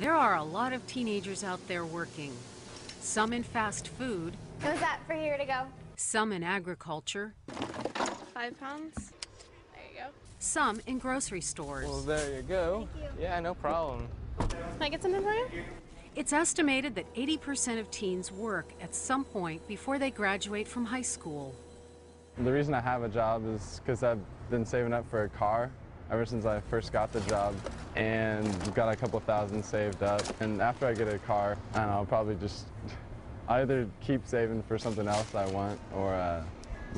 There are a lot of teenagers out there working. Some in fast food. How's that for here to go? Some in agriculture. 5 pounds. There you go. Some in grocery stores. Well, there you go. Thank you. Yeah, no problem. Can I get something for you? It's estimated that 80% of teens work at some point before they graduate from high school. The reason I have a job is because I've been saving up for a car ever since I first got the job, and got a couple thousand saved up. And after I get a car, I don't know, I'll probably just either keep saving for something else I want, or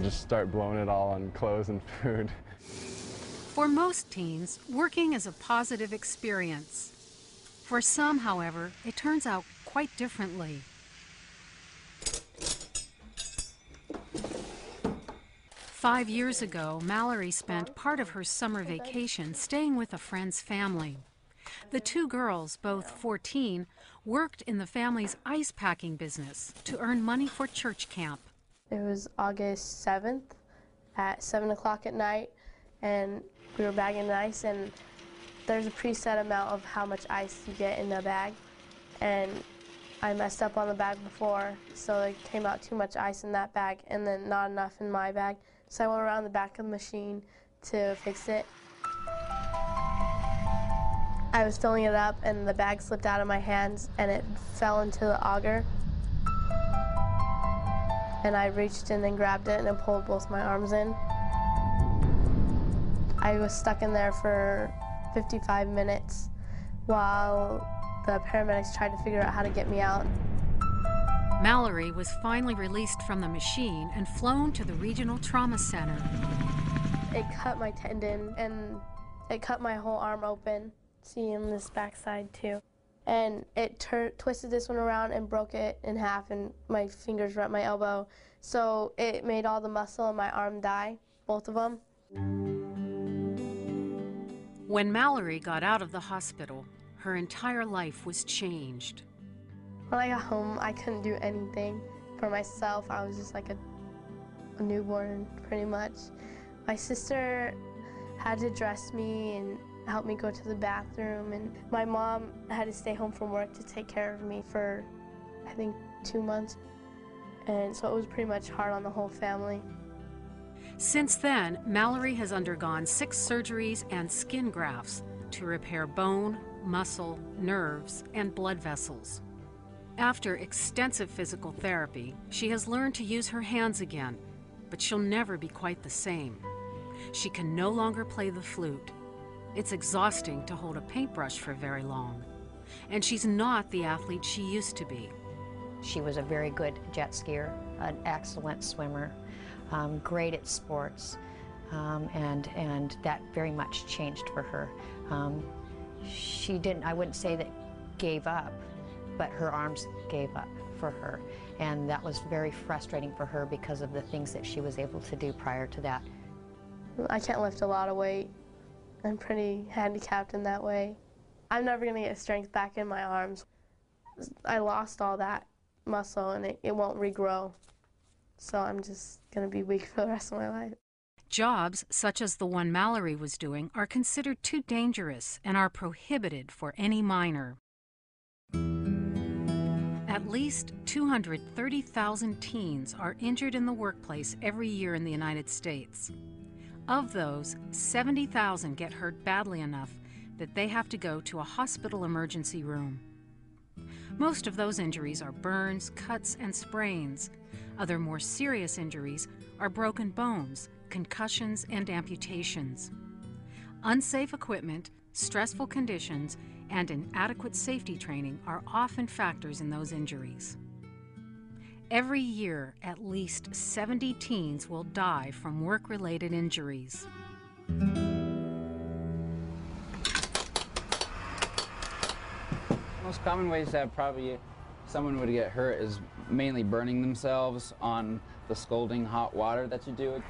just start blowing it all on clothes and food. For most teens, working is a positive experience. For some, however, it turns out quite differently. Five years ago, Mallory spent part of her summer vacation staying with a friend's family. The two girls, both 14, worked in the family's ice packing business to earn money for church camp. It was August 7th at 7 o'clock at night, and we were bagging the ice, and there's a preset amount of how much ice you get in the bag, and I messed up on the bag before, so it came out too much ice in that bag and then not enough in my bag. So I went around the back of the machine to fix it. I was filling it up and the bag slipped out of my hands and it fell into the auger. And I reached in and grabbed it and it pulled both my arms in. I was stuck in there for 55 minutes while the paramedics tried to figure out how to get me out. Mallory was finally released from the machine and flown to the regional trauma center. It cut my tendon and it cut my whole arm open. See in this backside too. And it twisted this one around and broke it in half, and my fingers were at my elbow. So it made all the muscle in my arm die, both of them. When Mallory got out of the hospital, her entire life was changed. When I got home, I couldn't do anything for myself. I was just like a newborn, pretty much. My sister had to dress me and help me go to the bathroom, and my mom had to stay home from work to take care of me for, I think, 2 months. And so it was pretty much hard on the whole family. Since then, Mallory has undergone 6 surgeries and skin grafts to repair bone, muscle, nerves, and blood vessels. After extensive physical therapy, she has learned to use her hands again, but she'll never be quite the same. She can no longer play the flute. It's exhausting to hold a paintbrush for very long. And she's not the athlete she used to be. She was a very good jet skier, an excellent swimmer, great at sports, and that very much changed for her. She didn't, I wouldn't say that gave up, but her arms gave up for her. And that was very frustrating for her because of the things that she was able to do prior to that. I can't lift a lot of weight. I'm pretty handicapped in that way. I'm never gonna get strength back in my arms. I lost all that muscle and it won't regrow. So I'm just gonna be weak for the rest of my life. Jobs such as the one Mallory was doing are considered too dangerous and are prohibited for any minor. At least 230,000 teens are injured in the workplace every year in the United States. Of those, 70,000 get hurt badly enough that they have to go to a hospital emergency room. Most of those injuries are burns, cuts, and sprains. Other more serious injuries are broken bones, concussions, and amputations. Unsafe equipment, stressful conditions, and inadequate safety training are often factors in those injuries. Every year, at least 70 teens will die from work-related injuries. Most common ways that probably someone would get hurt is mainly burning themselves on the scalding hot water that you do.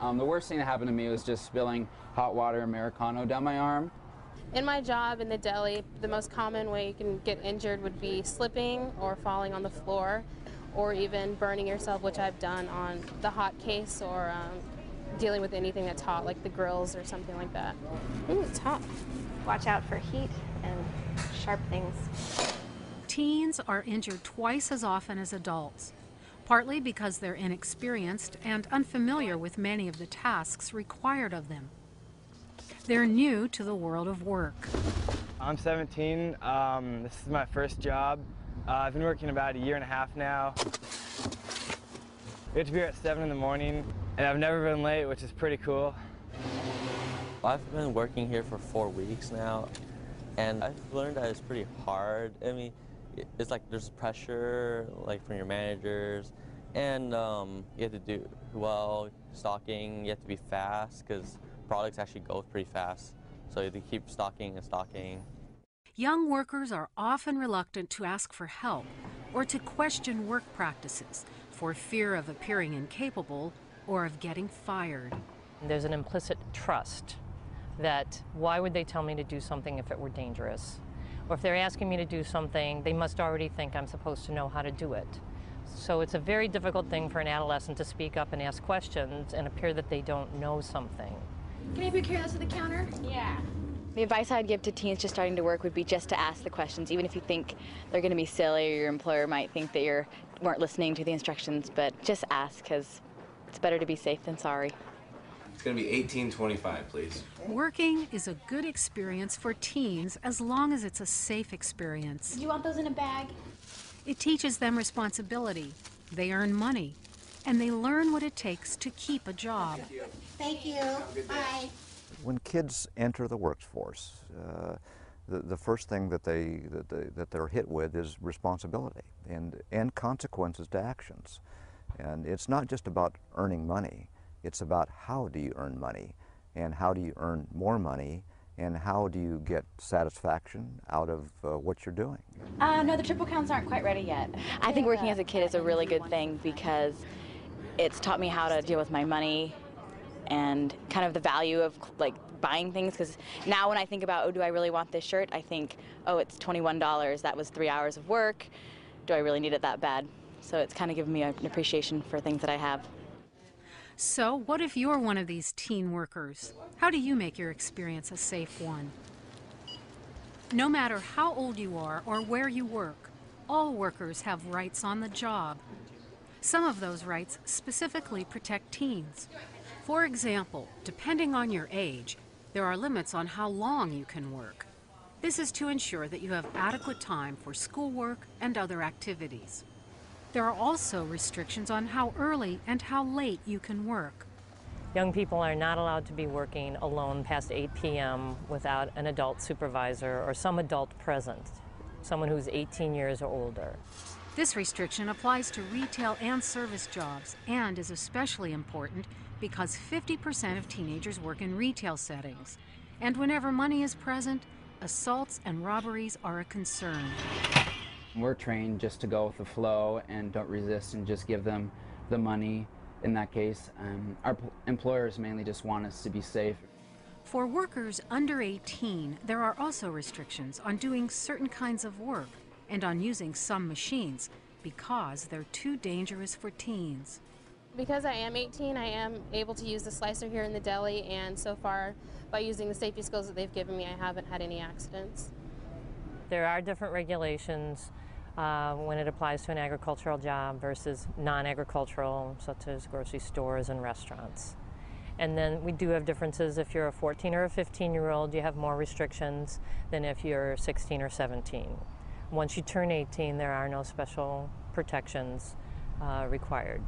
The worst thing that happened to me was just spilling hot water Americano down my arm. In my job in the deli, the most common way you can get injured would be slipping or falling on the floor, or even burning yourself, which I've done on the hot case or dealing with anything that's hot, like the grills or something like that. Ooh, it's hot. Watch out for heat and sharp things. Teens are injured twice as often as adults, partly because they're inexperienced and unfamiliar with many of the tasks required of them. They're new to the world of work. I'm 17. This is my first job. I've been working about 1.5 years now. We have to be here at 7 in the morning, and I've never been late, which is pretty cool. I've been working here for 4 weeks now, and I've learned that it's pretty hard. I mean, it's like there's pressure, like from your managers, and you have to do well stocking. You have to be fast because products actually go pretty fast, so you have to keep stocking and stocking. Young workers are often reluctant to ask for help or to question work practices for fear of appearing incapable or of getting fired. There's an implicit trust that why would they tell me to do something if it were dangerous? Or if they're asking me to do something, they must already think I'm supposed to know how to do it. So it's a very difficult thing for an adolescent to speak up and ask questions and appear that they don't know something. Can I be careless at the counter? Yeah. The advice I'd give to teens just starting to work would be just to ask the questions, even if you think they're going to be silly or your employer might think that you weren't listening to the instructions, but just ask, because it's better to be safe than sorry. It's going to be $18.25, please. Working is a good experience for teens as long as it's a safe experience. Do you want those in a bag? It teaches them responsibility, they earn money, and they learn what it takes to keep a job. Thank you. Bye. When kids enter the workforce, the first thing that they're hit with is responsibility and consequences to actions. And it's not just about earning money, it's about how do you earn money, and how do you earn more money, and how do you get satisfaction out of what you're doing. No, the triple counts aren't quite ready yet. I think working as a kid is a really good thing because it's taught me how to deal with my money and kind of the value of like buying things, because now when I think about, oh, do I really want this shirt, I think, oh, it's $21, that was 3 hours of work, do I really need it that bad? So it's kind of given me an appreciation for things that I have. So what if you're one of these teen workers? How do you make your experience a safe one? No matter how old you are or where you work, all workers have rights on the job. Some of those rights specifically protect teens. For example, depending on your age, there are limits on how long you can work. This is to ensure that you have adequate time for schoolwork and other activities. There are also restrictions on how early and how late you can work. Young people are not allowed to be working alone past 8 p.m. without an adult supervisor or some adult present, someone who's 18 years or older. This restriction applies to retail and service jobs and is especially important because 50% of teenagers work in retail settings. And whenever money is present, assaults and robberies are a concern. We're trained just to go with the flow and don't resist and just give them the money in that case. Our employers mainly just want us to be safe. For workers under 18, there are also restrictions on doing certain kinds of work and on using some machines because they're too dangerous for teens. Because I am 18, I am able to use the slicer here in the deli, and so far, by using the safety skills that they've given me, I haven't had any accidents. There are different regulations when it applies to an agricultural job versus non-agricultural, such as grocery stores and restaurants. And then we do have differences. If you're a 14 or a 15-year-old, you have more restrictions than if you're 16 or 17. Once you turn 18, there are no special protections required.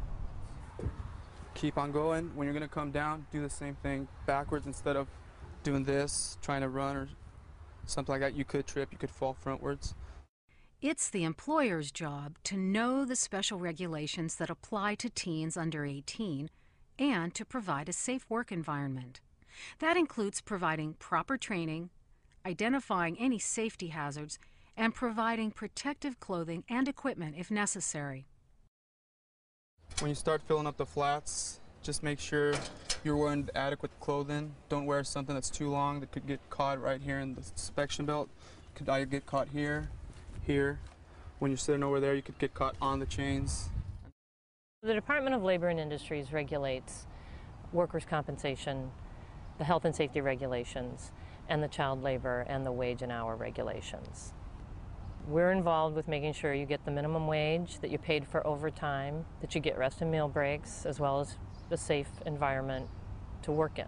Keep on going. When you're going to come down, do the same thing backwards instead of doing this, trying to run or something like that. You could trip, you could fall frontwards. It's the employer's job to know the special regulations that apply to teens under 18 and to provide a safe work environment. That includes providing proper training, identifying any safety hazards, and providing protective clothing and equipment if necessary. When you start filling up the flats, just make sure you're wearing adequate clothing. Don't wear something that's too long that could get caught right here in the suspension belt. Could either get caught here, here. When you're sitting over there, you could get caught on the chains. The Department of Labor and Industries regulates workers' compensation, the health and safety regulations, and the child labor and the wage and hour regulations. We're involved with making sure you get the minimum wage, that you're paid for overtime, that you get rest and meal breaks, as well as a safe environment to work in.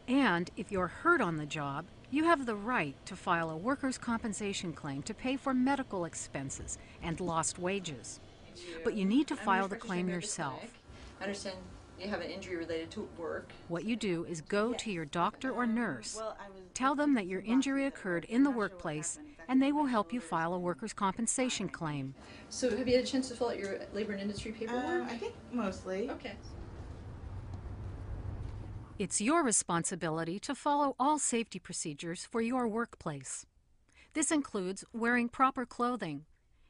And if you're hurt on the job, you have the right to file a workers' compensation claim to pay for medical expenses and lost wages. But you need to file the claim yourself. I understand you have an injury related to work. What you do is go to your doctor or nurse, tell them that your injury occurred in the workplace, and they will help you file a workers' compensation claim. So have you had a chance to fill out your labor and industry paperwork? I think mostly. Okay. It's your responsibility to follow all safety procedures for your workplace. This includes wearing proper clothing,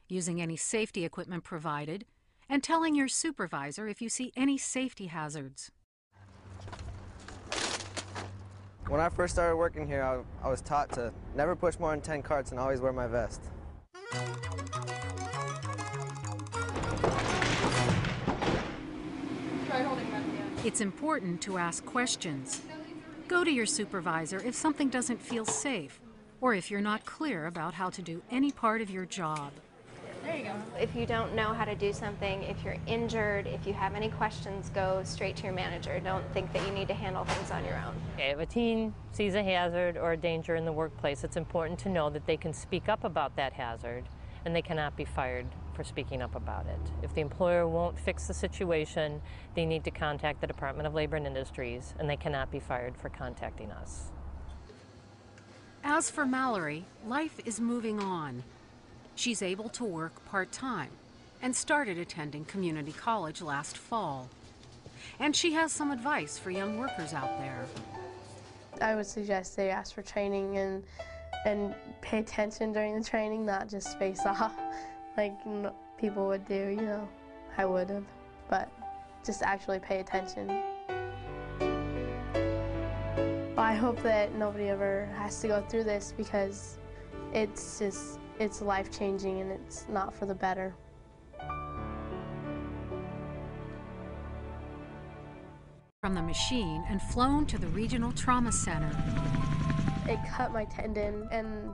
using any safety equipment provided, and telling your supervisor if you see any safety hazards. When I first started working here, I was taught to never push more than 10 carts and always wear my vest. Try holding that down. It's important to ask questions. Go to your supervisor if something doesn't feel safe, or if you're not clear about how to do any part of your job. There you go. If you don't know how to do something, if you're injured, if you have any questions, go straight to your manager. Don't think that you need to handle things on your own. Okay, if a teen sees a hazard or a danger in the workplace, it's important to know that they can speak up about that hazard and they cannot be fired for speaking up about it. If the employer won't fix the situation, they need to contact the Department of Labor and Industries, and they cannot be fired for contacting us. As for Mallory, life is moving on. She's able to work part-time and started attending community college last fall. And she has some advice for young workers out there. I would suggest they ask for training and pay attention during the training, not just face off like people would do, you know. I would have, but just actually pay attention. Well, I hope that nobody ever has to go through this because it's life-changing and it's not for the better. From the machine and flown to the Regional Trauma Center. It cut my tendon and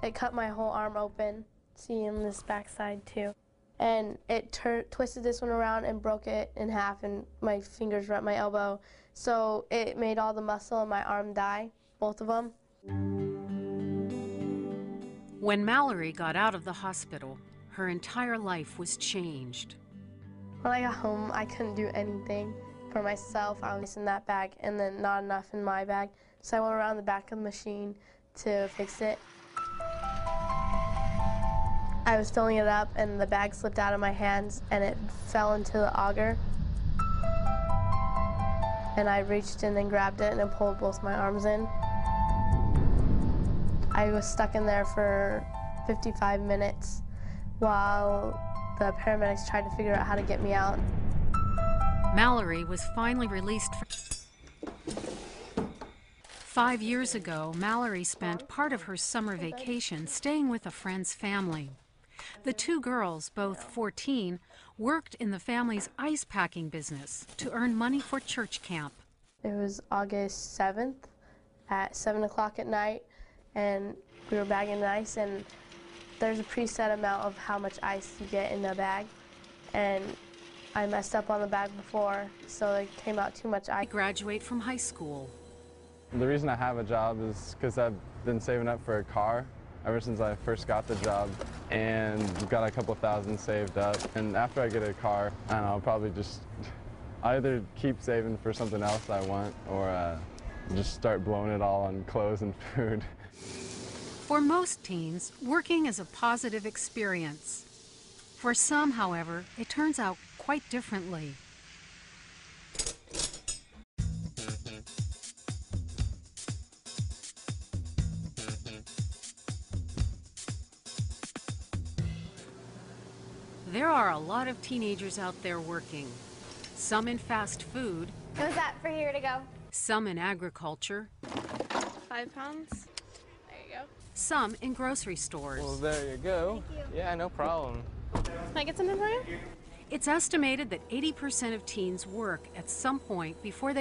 it cut my whole arm open. See on this backside too. And it twisted this one around and broke it in half, and my fingers were at my elbow. So it made all the muscle in my arm die, both of them. When Mallory got out of the hospital, her entire life was changed. When I got home, I couldn't do anything for myself. I was in that bag and then not enough in my bag. So I went around the back of the machine to fix it. I was filling it up and the bag slipped out of my hands and it fell into the auger. And I reached in and grabbed it and it pulled both my arms in. I was stuck in there for 55 minutes while the paramedics tried to figure out how to get me out. Mallory was finally released. 5 years ago, Mallory spent part of her summer vacation staying with a friend's family. The two girls, both 14, worked in the family's ice packing business to earn money for church camp. It was August 7th at 7 o'clock at night, and we were bagging the ice, and there's a preset amount of how much ice you get in the bag, and I messed up on the bag before, so it came out too much ice. I graduate from high school. The reason I have a job is because I've been saving up for a car ever since I first got the job, and got a couple thousand saved up. And after I get a car, I don't know, I'll probably just either keep saving for something else I want, or just start blowing it all on clothes and food. For most teens, working is a positive experience. For some, however, it turns out quite differently. There are a lot of teenagers out there working. Some in fast food. How's that for here to go? Some in agriculture. 5 pounds. There you go. Some in grocery stores. Well, there you go. Thank you. Yeah, no problem. Can I get something for you? It's estimated that 80% of teens work at some point before they